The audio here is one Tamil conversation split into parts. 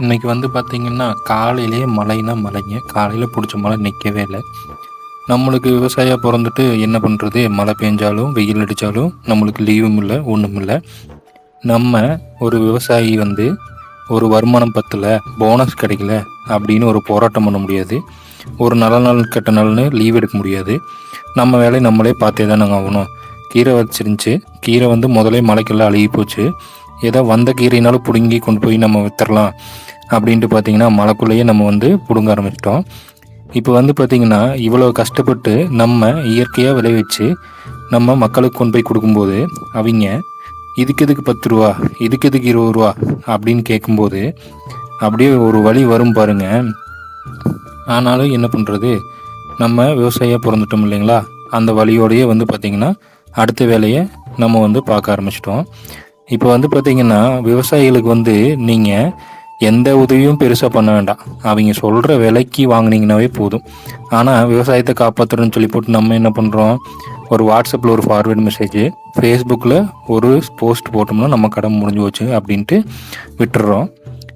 இன்னைக்கு பார்த்தீங்கன்னா, காலையிலேயே மழைன்னா மழைங்க. காலையில புடிச்ச மழை நிக்கவே இல்ல. நம்மளுக்கு விவசாயியா பொறந்துட்டு என்ன பண்றது? மழை பெஞ்சாலும், வெயில் அடிச்சாலும் நம்மளுக்கு லீவும் இல்ல, ஒண்ணும் இல்ல. நம்ம ஒரு விவசாயி ஒரு வருமானம் பத்தல, போனஸ் கிடைக்கல அப்படின்னு ஒரு போராட்டம் பண்ண முடியாது. ஒரு நல்ல நாள், கெட்ட நாள்னு லீவ் எடுக்க முடியாது. நம்ம வேலைய நம்மளே பார்த்தே தானங்க ஆகணும். கீரை வச்சிருந்துச்சு. கீரை முதலே மழைக்கெல்லாம் அழுகி போச்சு. ஏதோ வந்த கீரையினாலும் பிடுங்கி கொண்டு போய் நம்ம வித்துறலாம் அப்படின்ட்டு பார்த்தீங்கன்னா, மழைக்குள்ளேயே நம்ம பிடுங்க ஆரம்பிச்சிட்டோம். இப்போ பார்த்தீங்கன்னா, இவ்வளோ கஷ்டப்பட்டு நம்ம இயற்கையாக விளைவிச்சு நம்ம மக்களுக்கு கொண்டு போய் கொடுக்கும்போது, அவங்க இதுக்கு எதுக்கு 10 ரூபா, இதுக்கு எதுக்கு 20 ரூபா அப்படின்னு கேட்கும்போது, அப்படியே ஒரு வழி வரும் பாருங்க. ஆனாலும் என்ன பண்ணுறது, நம்ம விவசாயியாக பிறந்துட்டோம் இல்லைங்களா? அந்த வழியோடையே பார்த்தீங்கன்னா, அடுத்த வேலையை நம்ம பார்க்க ஆரம்பிச்சிட்டோம். இப்போ பார்த்தீங்கன்னா, விவசாயிகளுக்கு நீங்கள் எந்த உதவியும் பெருசாக பண்ண வேண்டாம். அவங்க சொல்கிற விலைக்கு வாங்கினீங்கன்னாவே போதும். ஆனால் விவசாயத்தை காப்பாற்றணும்னு சொல்லி போட்டு நம்ம என்ன பண்ணுறோம், ஒரு வாட்ஸ்அப்பில் ஒரு ஃபார்வேர்டு மெசேஜ், ஃபேஸ்புக்கில் ஒரு போஸ்ட் போட்டோம்னா நம்ம கடமை முடிஞ்சு போச்சு அப்படின்ட்டு விட்டுடுறோம்.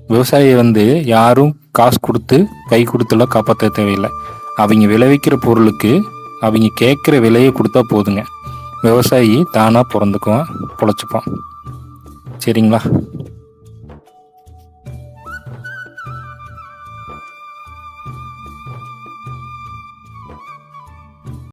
விவசாயியை யாரும் காசு கொடுத்து கை கொடுத்துலாம் காப்பாற்ற தேவையில்லை. அவங்க விளைவிக்கிற பொருளுக்கு அவங்க கேட்குற விலையை கொடுத்தா போதுங்க. விவசாயி தானாக பிறந்துக்குவான், பொழைச்சிப்பான். சரிங்களா?